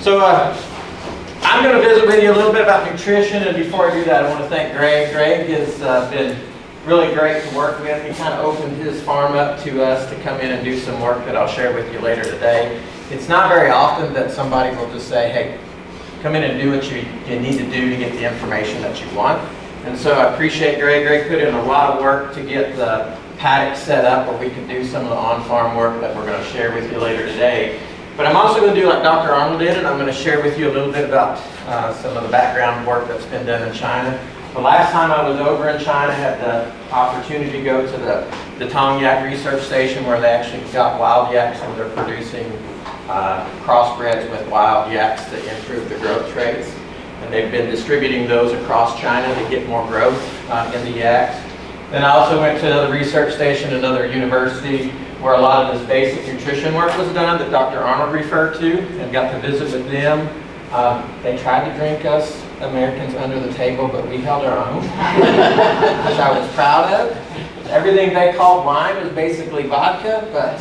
So I'm going to visit with you a little bit about nutrition, and before I do that, I want to thank Greg. Greg has been really great to work with. He kind of opened his farm up to us to come in and do some work that I'll share with you later today. It's not very often that somebody will just say, hey, come in and do what you need to do to get the information that you want. And so I appreciate Greg. Greg put in a lot of work to get the paddock set up where we can do some of the on-farm work that we're going to share with you later today. But I'm also going to do like Dr. Arnold did, and I'm going to share with you a little bit about some of the background work that's been done in China. The last time I was over in China, I had the opportunity to go to the Tong Yak Research Station where they actually got wild yaks and they're producing crossbreds with wild yaks to improve the growth traits. And they've been distributing those across China to get more growth in the yaks. Then I also went to the research station at another university where a lot of this basic nutrition work was done that Dr. Arnold referred to, and got to visit with them. They tried to drink us Americans under the table, but we held our own, which I was proud of. Everything they called wine was basically vodka, but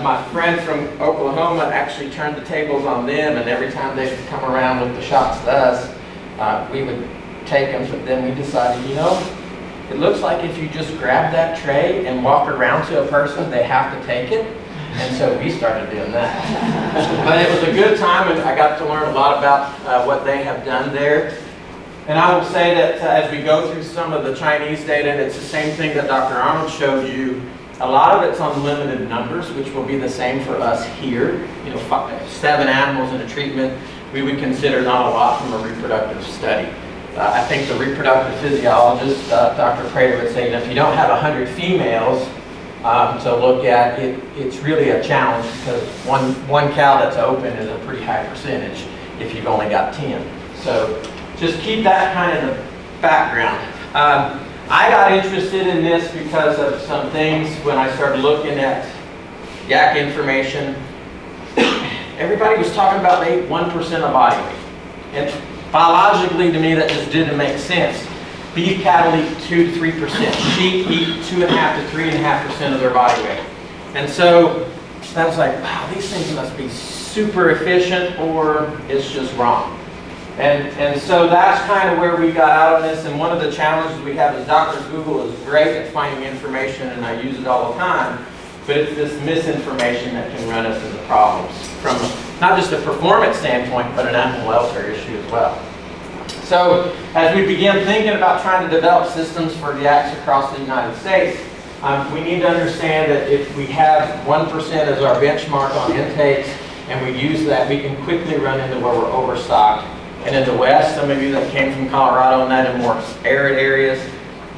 my friend from Oklahoma actually turned the tables on them, and every time they'd come around with the shots to us, we would take them, but then we decided, you know, it looks like if you just grab that tray and walk around to a person, they have to take it. And so we started doing that. But it was a good time, and I got to learn a lot about what they have done there. And I will say that as we go through some of the Chinese data, and it's the same thing that Dr. Arnold showed you, a lot of it's on limited numbers, which will be the same for us here. You know, 7 animals in a treatment, we would consider not a lot from a reproductive study. I think the reproductive physiologist, Dr. Prater, would say that if you don't have 100 females to look at, it's really a challenge because one cow that's open is a pretty high percentage if you've only got 10. So just keep that kind of the background. I got interested in this because of some things when I started looking at yak information. Everybody was talking about they ate 1% of body weight. And biologically, to me, that just didn't make sense. Beef cattle eat 2 to 3%. Sheep eat 2.5 to 3.5% of their body weight. And so I was like, wow, these things must be super efficient, or it's just wrong. And so that's kind of where we got out on this. And one of the challenges we have is Dr. Google is great at finding information, and I use it all the time. But it's this misinformation that can run us into problems from not just a performance standpoint, but an animal welfare issue as well. So as we begin thinking about trying to develop systems for the yaks across the United States, we need to understand that if we have 1% as our benchmark on intakes, and we use that, we can quickly run into where we're overstocked. And in the West, some of you that came from Colorado and that in more arid areas,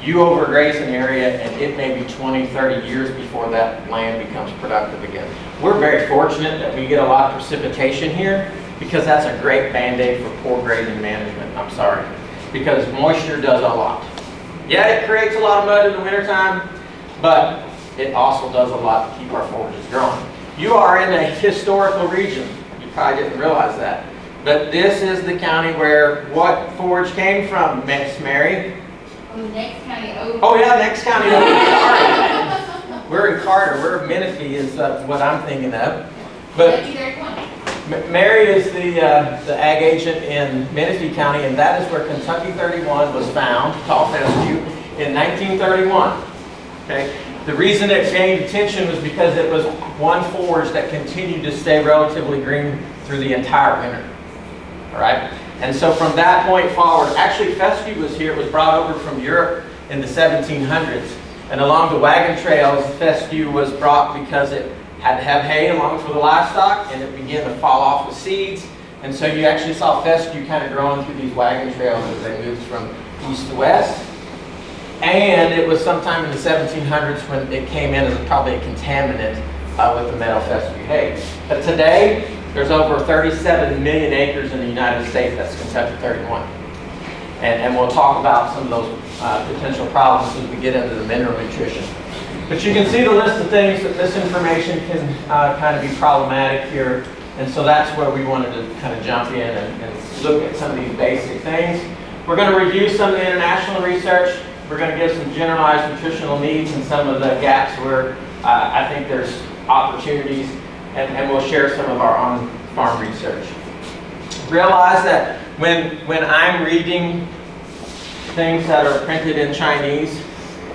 you overgraze an area and it may be 20, 30 years before that land becomes productive again. We're very fortunate that we get a lot of precipitation here because that's a great band-aid for poor grazing management, I'm sorry, because moisture does a lot. Yeah, it creates a lot of mud in the wintertime, but it also does a lot to keep our forages growing. You are in a historical region. You probably didn't realize that. But this is the county where what forage came from, Miss Mary? Next county over. Oh yeah, next county over. We're in Carter. We're Menifee is what I'm thinking of. But Mary is the ag agent in Menifee County, and that is where Kentucky 31 was found, tall fescue, in 1931. Okay. The reason it gained attention was because it was one forage that continued to stay relatively green through the entire winter. All right. And so from that point forward, actually fescue was here. It was brought over from Europe in the 1700s. And along the wagon trails, fescue was brought because it had to have hay along for the livestock, and it began to fall off with seeds. And so you actually saw fescue kind of growing through these wagon trails as they moved from east to west. And it was sometime in the 1700s when it came in as probably a contaminant with the meadow fescue hay. But today, there's over 37 million acres in the United States that's Kentucky 31. And we'll talk about some of those potential problems as we get into the mineral nutrition. But you can see the list of things that this information can kind of be problematic here. And so that's where we wanted to kind of jump in and look at some of these basic things. We're going to review some of the international research. We're going to give some generalized nutritional needs and some of the gaps where I think there's opportunities. And we'll share some of our farm research. Realize that when I'm reading things that are printed in Chinese,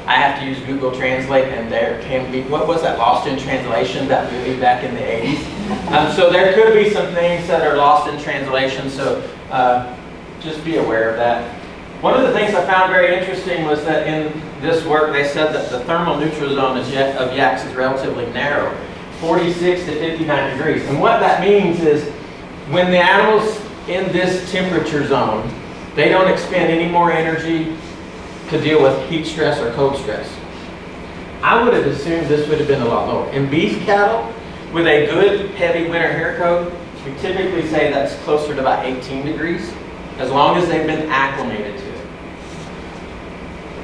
I have to use Google Translate, and there can be, what was that, Lost in Translation, that movie back in the 80s? So there could be some things that are lost in translation, so just be aware of that. One of the things I found very interesting was that in this work they said that the thermal neutral zone of yaks is relatively narrow, 46 to 59 degrees. And what that means is when the animals in this temperature zone, they don't expend any more energy to deal with heat stress or cold stress. I would have assumed this would have been a lot lower. In beef cattle, with a good heavy winter hair coat, we typically say that's closer to about 18 degrees, as long as they've been acclimated to it.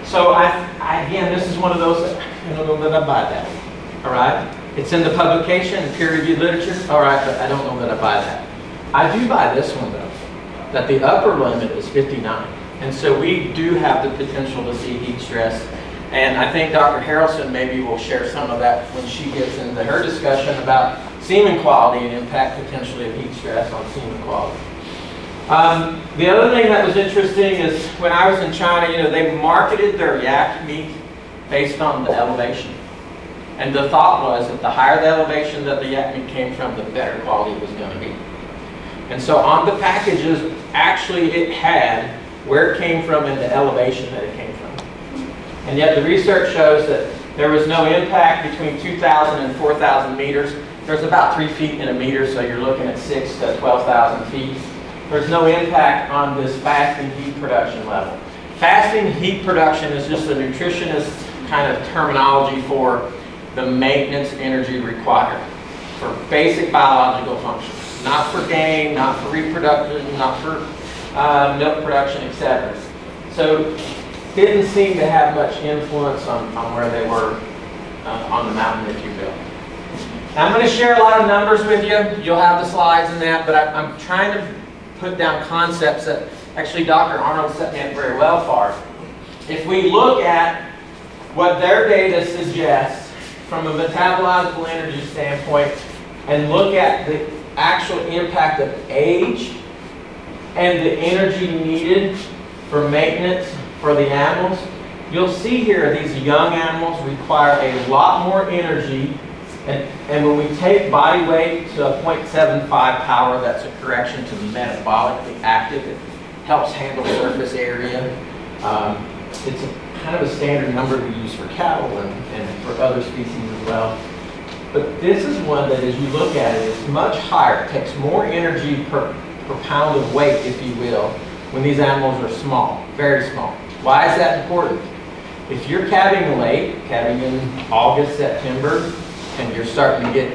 So again, this is one of those that I don't know that I buy that. All right? It's in the publication, peer-reviewed literature. All right, but I don't know that I buy that. I do buy this one though, that the upper limit is 59. And so we do have the potential to see heat stress. And I think Dr. Harrelson maybe will share some of that when she gets into her discussion about semen quality and impact potentially of heat stress on semen quality. The other thing that was interesting is when I was in China, they marketed their yak meat based on the elevation. And the thought was that the higher the elevation that the yak meat came from, the better quality it was going to be. And so on the packages, actually it had where it came from and the elevation that it came from. And yet the research shows that there was no impact between 2,000 and 4,000 meters. There's about 3 feet in a meter, so you're looking at 6 to 12,000 feet. There's no impact on this fasting heat production level. Fasting heat production is just a nutritionist kind of terminology for the maintenance energy required for basic biological functions. Not for gain, not for reproduction, not for milk production, etc. So didn't seem to have much influence on where they were on the mountain, if you will. Now, I'm going to share a lot of numbers with you. You'll have the slides in that, but I'm trying to put down concepts that actually Dr. Arnold set me up very well for. If we look at what their data suggests from a metabolizable energy standpoint and look at the actual impact of age and the energy needed for maintenance for the animals, you'll see here these young animals require a lot more energy, and when we take body weight to a 0.75 power, that's a correction to metabolically active. It helps handle surface area. It's kind of a standard number we use for cattle and for other species as well. But this is one that, as you look at it, is much higher. It takes more energy per pound of weight, if you will, when these animals are small, very small. Why is that important? If you're calving late, calving in August, September, and you're starting to get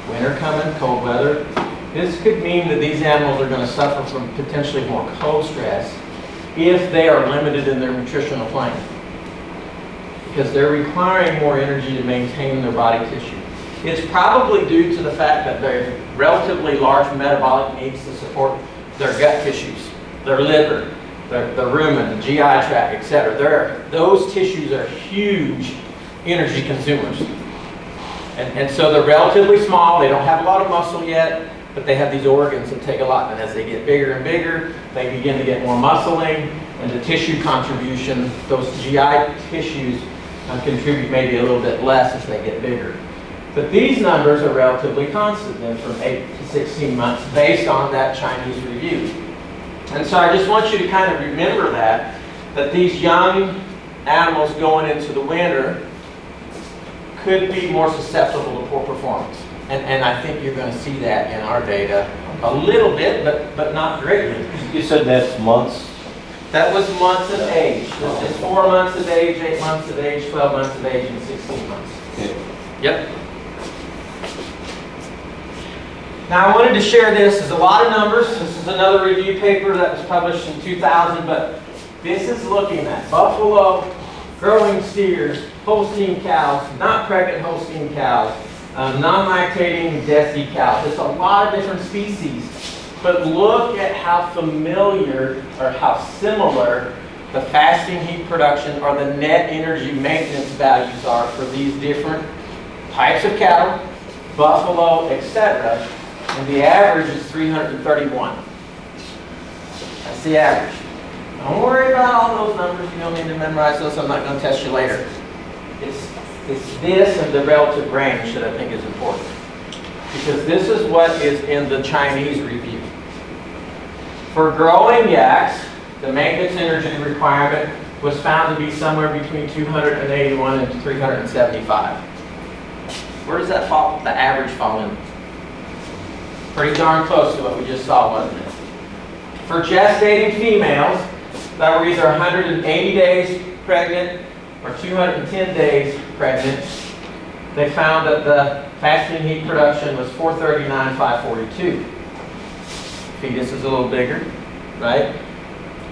winter coming, cold weather, this could mean that these animals are going to suffer from potentially more cold stress if they are limited in their nutritional plane, because they're requiring more energy to maintain their body tissue. It's probably due to the fact that they have relatively large metabolic needs to support their gut tissues, their liver, the rumen, the GI tract, etc. Those tissues are huge energy consumers. And so they're relatively small, they don't have a lot of muscle yet, but they have these organs that take a lot. And as they get bigger and bigger, they begin to get more muscling, and the tissue contribution, those GI tissues contribute maybe a little bit less as they get bigger. But these numbers are relatively constant then from 8 to 16 months based on that Chinese review. And so I just want you to kind of remember that these young animals going into the winter could be more susceptible to poor performance. And I think you're going to see that in our data a little bit, but not greatly. You said that's months? That was months of age. This is 4 months of age, 8 months of age, 12 months of age, and 16 months. Okay. Yep. Now I wanted to share this. There's a lot of numbers. This is another review paper that was published in 2000, but this is looking at buffalo, growing steers, Holstein cows, not pregnant Holstein cows, non-lactating Desi cows. There's a lot of different species, but look at how familiar or how similar the fasting heat production or the net energy maintenance values are for these different types of cattle, buffalo, etc. and the average is 331. That's the average. Don't worry about all those numbers. You don't need to memorize those. I'm not going to test you later. It's this and the relative range that I think is important. Because this is what is in the Chinese review. For growing yaks, the maintenance energy requirement was found to be somewhere between 281 and 375. Where does that fall, the average fall in? Pretty darn close to what we just saw, wasn't it? For gestating females that were either 180 days pregnant or 210 days pregnant, they found that the fasting heat production was 439, 542. Fetus is a little bigger, right?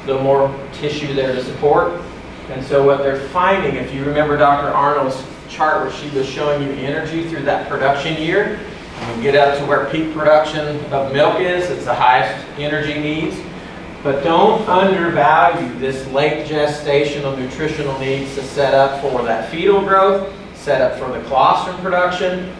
A little more tissue there to support. And so what they're finding, if you remember Dr. Arnold's chart where she was showing you the energy through that production year, and you get up to where peak production of milk is, it's the highest energy needs. But don't undervalue this late gestational nutritional needs to set up for that fetal growth, set up for the colostrum production.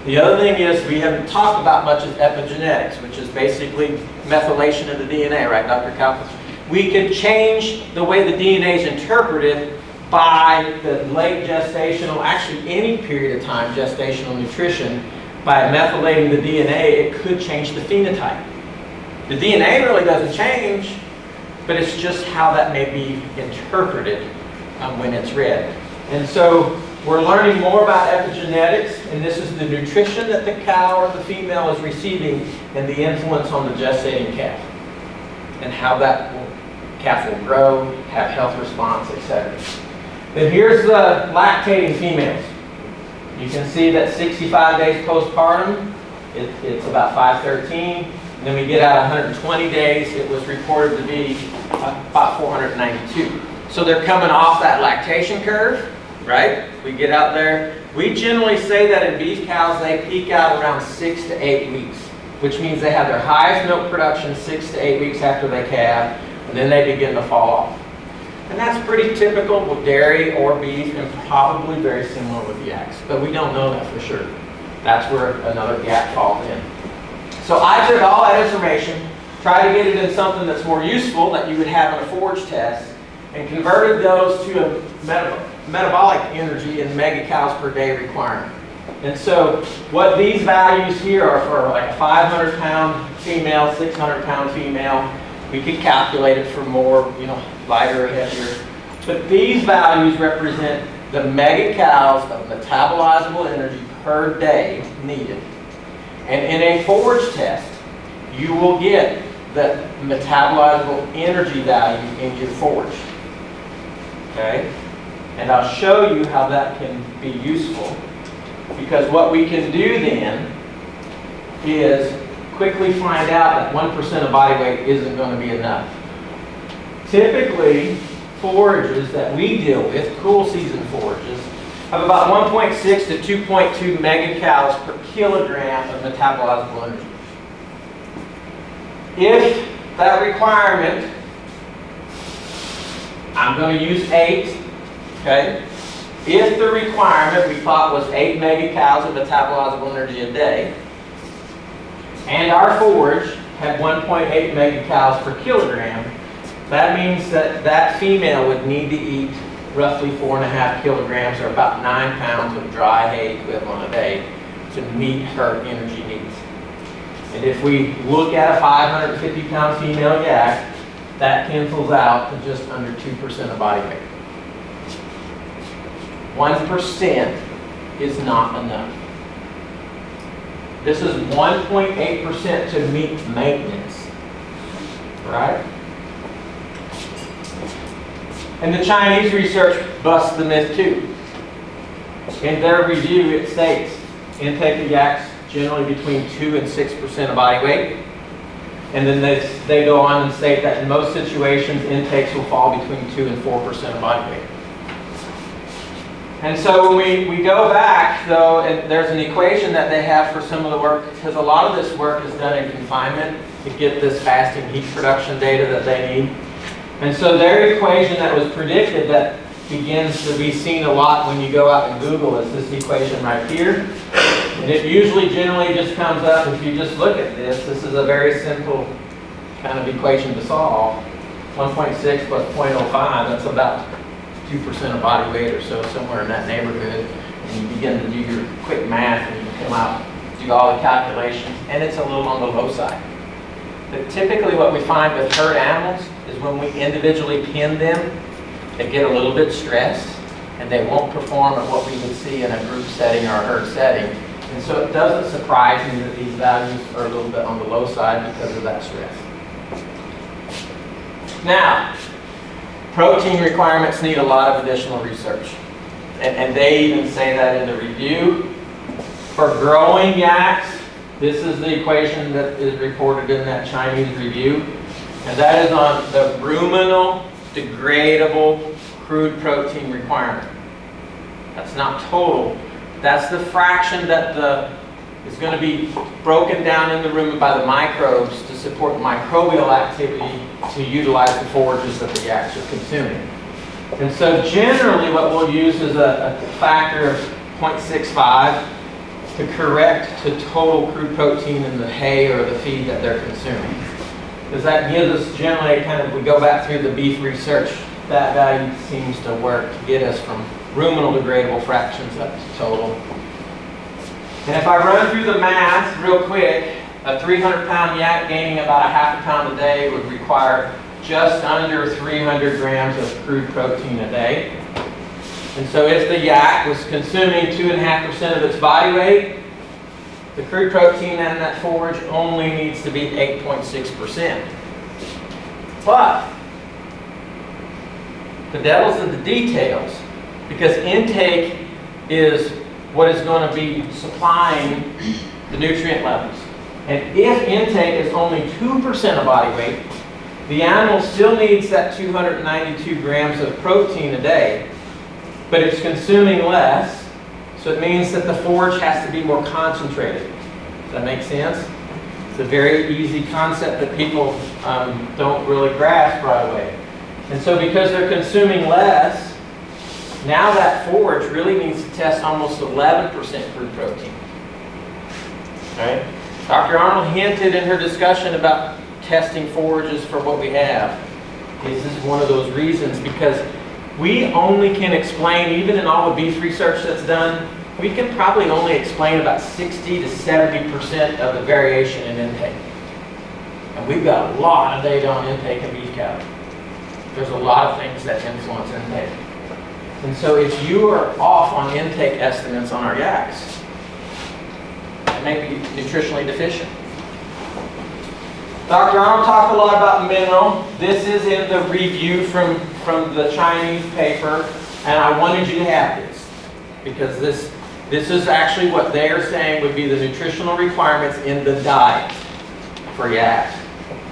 The other thing is we haven't talked about much is epigenetics, which is basically methylation of the DNA, right, Dr. Kalfas? We could change the way the DNA is interpreted by the late gestational, actually any period of time, gestational nutrition. By methylating the DNA, it could change the phenotype. The DNA really doesn't change, but it's just how that may be interpreted when it's read. And so we're learning more about epigenetics, and this is the nutrition that the cow or the female is receiving and the influence on the gestating calf, and how that calf will grow, have health response, etc. Then here's the lactating females. You can see that 65 days postpartum, it's about 513. And then we get out 120 days, it was reported to be about 492. So they're coming off that lactation curve, right? We get out there. We generally say that in beef cows, they peak out around 6 to 8 weeks, which means they have their highest milk production 6 to 8 weeks after they calve, and then they begin to fall off. And that's pretty typical with dairy or beef, and probably very similar with yaks, but we don't know that for sure. That's where another gap falls in. So I took all that information, tried to get it in something that's more useful that you would have in a forage test, and converted those to a metabolic energy in megacows per day requirement. And so what these values here are for like a 500-pound female, 600-pound female. We could calculate it for more, lighter or heavier. But these values represent the megacows of metabolizable energy per day needed. And in a forage test, you will get the metabolizable energy value in your forage. Okay? And I'll show you how that can be useful. Because what we can do then is quickly find out that 1% of body weight isn't going to be enough. Typically, forages that we deal with, cool season forages, have about 1.6 to 2.2 megacalories per kilogram of metabolizable energy. If that requirement, I'm going to use 8, okay? If the requirement we thought was 8 megacalories of metabolizable energy a day, and our forage had 1.8 megacalories per kilogram, that means that that female would need to eat roughly 4.5 kilograms or about 9 pounds of dry hay equivalent a day to meet her energy needs. And if we look at a 550-pound female yak, that pencils out to just under 2% of body weight. 1% is not enough. This is 1.8% to meet maintenance, right? And the Chinese research busts the myth too. In their review, it states intake of yaks generally between 2 and 6% of body weight. And then they go on and state that in most situations, intakes will fall between 2 and 4% of body weight. And so when we go back, though, and there's an equation that they have for some of the work, because a lot of this work is done in confinement to get this fasting heat production data that they need. And so their equation that was predicted that begins to be seen a lot when you go out and Google is this equation right here. And it usually generally just comes up, if you just look at this is a very simple kind of equation to solve. 1.6 plus 0.05, that's about 2% of body weight or so, somewhere in that neighborhood. And you begin to do your quick math and you come out, do all the calculations, and it's a little on the low side. But typically what we find with herd animals is when we individually pin them, they get a little bit stressed and they won't perform at what we would see in a group setting or a herd setting. And so it doesn't surprise me that these values are a little bit on the low side because of that stress. Now, protein requirements need a lot of additional research. And they even say that in the review. For growing yaks, this is the equation that is reported in that Chinese review. And that is on the ruminal degradable crude protein requirement. That's not total. That's the fraction that is going to be broken down in the rumen by the microbes to support microbial activity to utilize the forages that the yaks are consuming. And so generally what we'll use is a factor of 0.65 to correct to total crude protein in the hay or the feed that they're consuming. Because that gives us generally we go back through the beef research, that value seems to work to get us from ruminal degradable fractions up to total. And if I run through the math real quick, a 300-pound yak gaining about a half a pound a day would require just under 300 grams of crude protein a day. And so if the yak was consuming 2.5% of its body weight, the crude protein in that forage only needs to be 8.6%. But the devil's in the details, because intake is what is going to be supplying the nutrient levels. And if intake is only 2% of body weight, the animal still needs that 292 grams of protein a day, but it's consuming less, so it means that the forage has to be more concentrated. Does that make sense? It's a very easy concept that people don't really grasp right away. And so because they're consuming less, now that forage really needs to test almost 11% crude protein. All right? Dr. Arnold hinted in her discussion about testing forages for what we have. This is one of those reasons, because we only can explain, even in all the beef research that's done, we can probably only explain about 60 to 70% of the variation in intake. And we've got a lot of data on intake of beef cattle. There's a lot of things that influence intake. And so if you are off on intake estimates on our yaks, it may be nutritionally deficient. Dr. Arnold talked a lot about mineral. This is in the review from the Chinese paper, and I wanted you to have this, because this is actually what they are saying would be the nutritional requirements in the diet for yaks.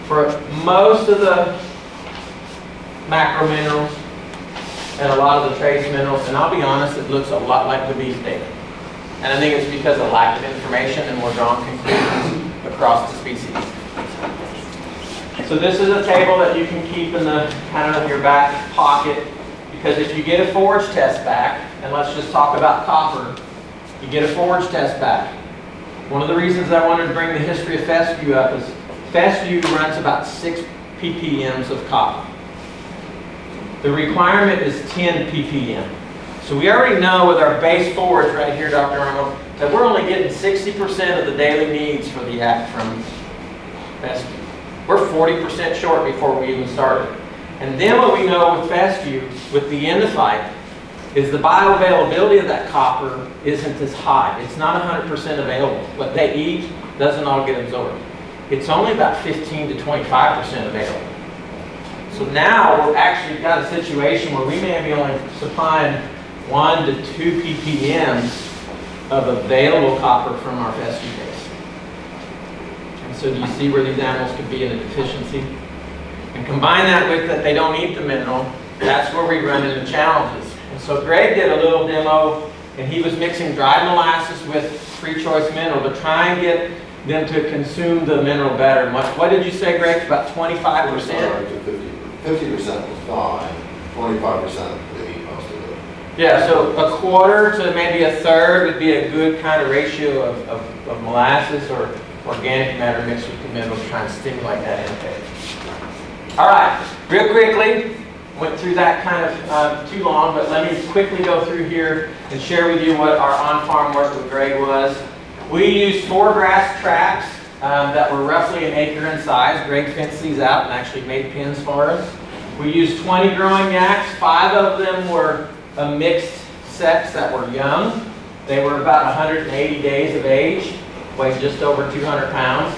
For most of the macro minerals and a lot of the trace minerals, and I'll be honest, it looks a lot like the beef data. And I think it's because of lack of information and we're drawing conclusions across the species. So this is a table that you can keep in the kind of your back pocket, because if you get a forage test back, and let's just talk about copper, you get a forage test back. One of the reasons I wanted to bring the history of fescue up is fescue runs about 6 ppms of copper. The requirement is 10 ppm. So we already know with our base forage right here, Dr. Arnold, that we're only getting 60% of the daily needs for the yak from fescue. We're 40% short before we even started. And then what we know with fescue, with the endophyte, is the bioavailability of that copper isn't as high. It's not 100% available. What they eat doesn't all get absorbed. It's only about 15 to 25% available. So now we've actually got a situation where we may be only supplying 1 to 2 ppms of available copper from our fescue base. And so do you see where these animals could be in a deficiency? And combine that with that they don't eat the mineral, that's where we run into challenges. And so Greg did a little demo, and he was mixing dried molasses with free choice mineral to try and get them to consume the mineral better. What did you say, Greg? About 25%? 50% was fine, 25% they eat most of it. Yeah, so a quarter to maybe a third would be a good kind of ratio of molasses or organic matter mixed with the mineral to try and stimulate that intake. All right, real quickly, went through that kind of too long, but let me quickly go through here and share with you what our on-farm work with Greg was. We used 4 grass traps that were roughly an acre in size. Greg fenced these out and actually made pins for us. We used 20 growing yaks. 5 of them were a mixed sex that were young. They were about 180 days of age, weighed just over 200 pounds.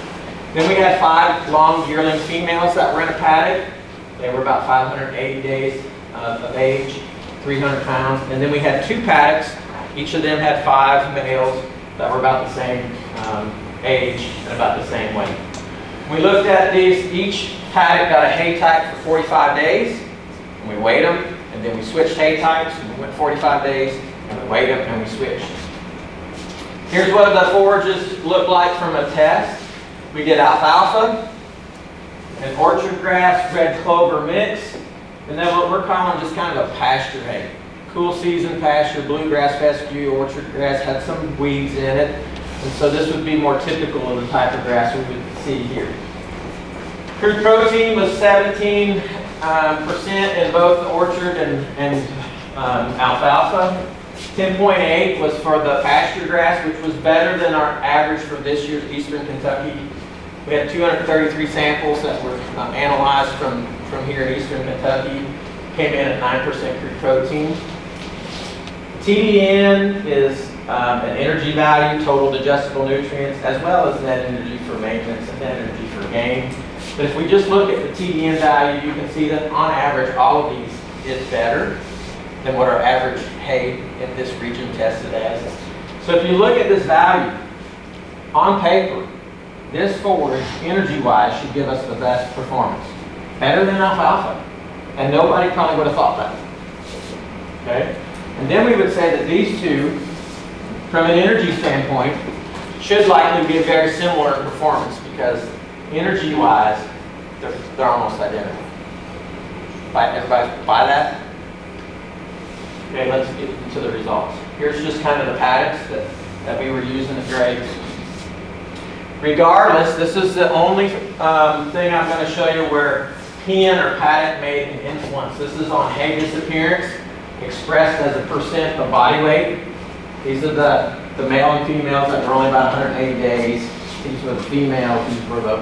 Then we had 5 long yearling females that were in a paddock. They were about 580 days of age, 300 pounds. And then we had 2 paddocks. Each of them had 5 males that were about the same age and about the same weight. We looked at these. Each paddock got a hay type for 45 days. And we weighed them. And then we switched hay types. And we went 45 days. And we weighed them and we switched. Here's what the forages look like from a test. We did alfalfa, an orchard grass, red clover mix, and then what we're calling just kind of a pasture hay. Cool season pasture, bluegrass fescue, orchard grass, had some weeds in it. And so this would be more typical of the type of grass we would see here. Crude protein was 17% in both the orchard and alfalfa. 10.8 was for the pasture grass, which was better than our average for this year's Eastern Kentucky. We had 233 samples that were analyzed from here in Eastern Kentucky. Came in at 9% crude protein. TDN is an energy value, total digestible nutrients, as well as net energy for maintenance and net energy for gain. But if we just look at the TDN value, you can see that on average, all of these is better than what our average hay in this region tested as. So if you look at this value, on paper, this forage, energy-wise, should give us the best performance. Better than alfalfa. And nobody probably would have thought that. Okay? And then we would say that these two, from an energy standpoint, should likely be very similar in performance because energy-wise, they're almost identical. Everybody buy that? Okay, let's get to the results. Here's just kind of the paddocks that we were using at Greg's. Regardless, this is the only thing I'm going to show you where pen or paddock made an influence. This is on hay disappearance, expressed as a percent of body weight. These are the male and females that were only about 180 days. These were the females. These were the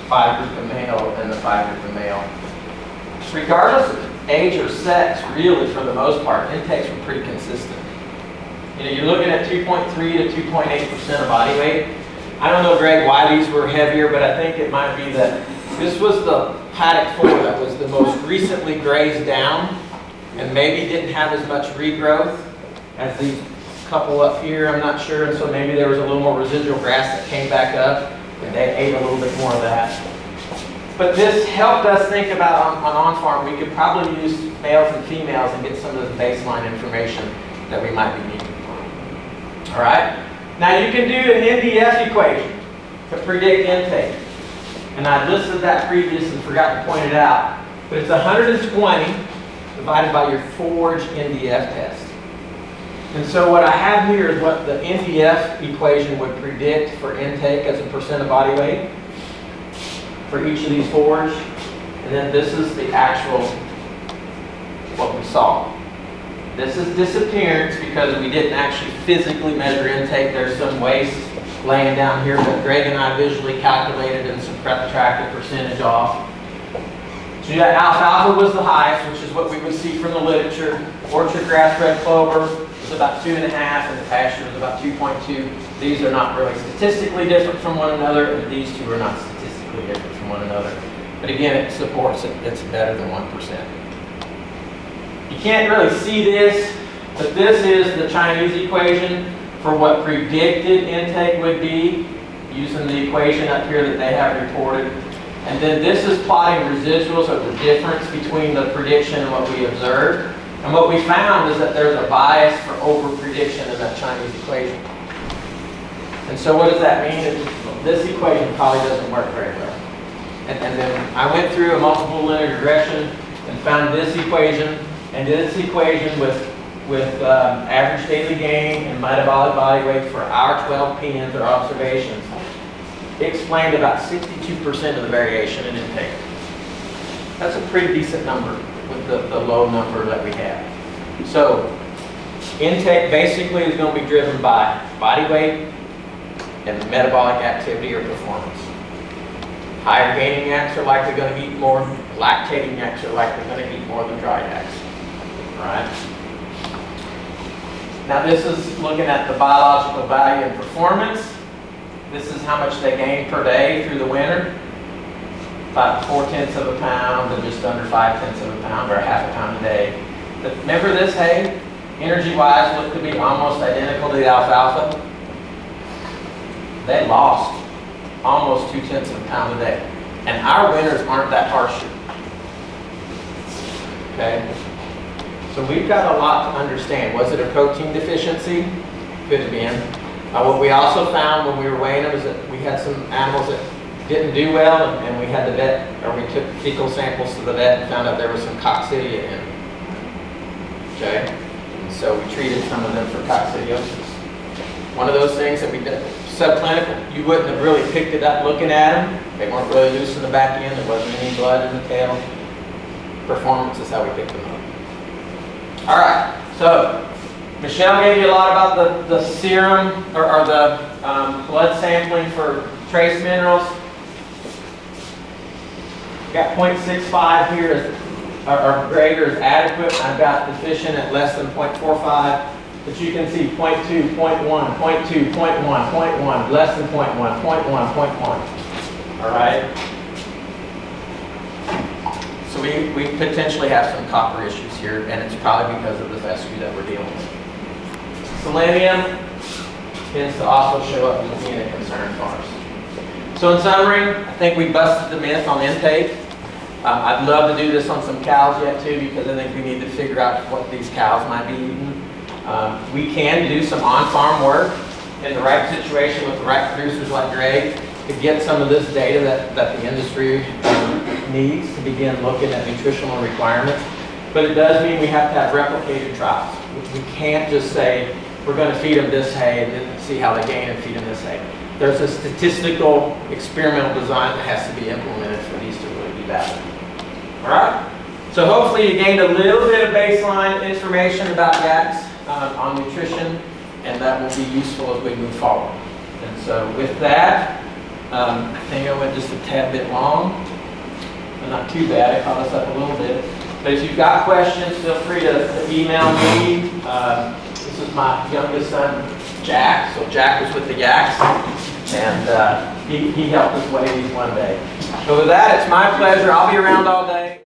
5 group of male and the 5 group of male. Regardless of age or sex, really, for the most part, intakes were pretty consistent. You know, you're looking at 2.3 to 2.8% of body weight. I don't know, Greg, why these were heavier, but I think it might be that this was the paddock 4 that was the most recently grazed down and maybe didn't have as much regrowth as these couple up here, I'm not sure, and so maybe there was a little more residual grass that came back up and they ate a little bit more of that. But this helped us think about on-farm, we could probably use males and females and get some of the baseline information that we might be needing. All right? Now you can do an NDF equation to predict intake. And I listed that previous and forgot to point it out. But it's 120 divided by your forage NDF test. And so what I have here is what the NDF equation would predict for intake as a percent of body weight for each of these forage. And then this is the actual, what we saw. This is disappearance because we didn't actually physically measure intake. There's some waste laying down here, but Greg and I visually calculated and subtracted percentage off. So that alfalfa was the highest, which is what we would see from the literature. Orchard grass, red clover was about 2.5, and the pasture was about 2.2. These are not really statistically different from one another, and these two are not statistically different from one another. But again, it supports it. It's better than 1%. You can't really see this, but this is the Chinese equation for what predicted intake would be using the equation up here that they have reported. And then this is plotting residuals of the difference between the prediction and what we observed. And what we found is that there's a bias for over-prediction in that Chinese equation. And so what does that mean? This equation probably doesn't work very well. And then I went through a multiple linear regression and found this equation and this equation with with average daily gain and metabolic body weight for our 12 PNs or observations explained about 62% of the variation in intake. That's a pretty decent number with the low number that we have. So intake basically is going to be driven by body weight and metabolic activity or performance. Higher gaining yaks are likely going to eat more. Lactating yaks are likely going to eat more than dry yaks. All right? Now this is looking at the biological value and performance. This is how much they gain per day through the winter. About 0.4 of a pound and just under 0.5 of a pound, or a half a pound a day. But remember this hay? Energy-wise looked to be almost identical to the alfalfa. They lost almost 0.2 of a pound a day. And our winters aren't that harsh. Okay? So we've got a lot to understand. Was it a protein deficiency? Could have been. What we also found when we were weighing them is that we had some animals that didn't do well, and we had the vet, or we took fecal samples to the vet and found out there was some coccidia in them. Okay? And so we treated some of them for coccidiosis. One of those things that we did, subclinical, you wouldn't have really picked it up looking at them. They weren't really loose in the back end. There wasn't any blood in the tail. Performance is how we picked them up. All right, so Michelle gave you a lot about the serum or the blood sampling for trace minerals. Got 0.65 here or greater is adequate. I've got deficient at less than 0.45. But you can see 0.2, 0.1, 0.2, 0.1, 0.1, less than 0.1, 0.1, 0.1. All right? So we potentially have some copper issues here, and it's probably because of the fescue that we're dealing with. Selenium tends to also show up as being a concern for us. So in summary, I think we busted the myth on intake. I'd love to do this on some cows yet too, because I think we need to figure out what these cows might be eating. We can do some on-farm work in the right situation with the right producers like Greg to get some of this data that the industry needs to begin looking at nutritional requirements. But it does mean we have to have replicated trials. We can't just say, we're going to feed them this hay and then see how they gain and feed them this hay. There's a statistical experimental design that has to be implemented for these to really be valid. All right? So hopefully you gained a little bit of baseline information about yaks on nutrition, and that will be useful as we move forward. And so with that, I think I went just a tad bit long, but not too bad. I caught us up a little bit. But if you've got questions, feel free to email me. This is my youngest son, Jack. So Jack was with the yaks, and he helped us weigh these one day. So with that, it's my pleasure. I'll be around all day.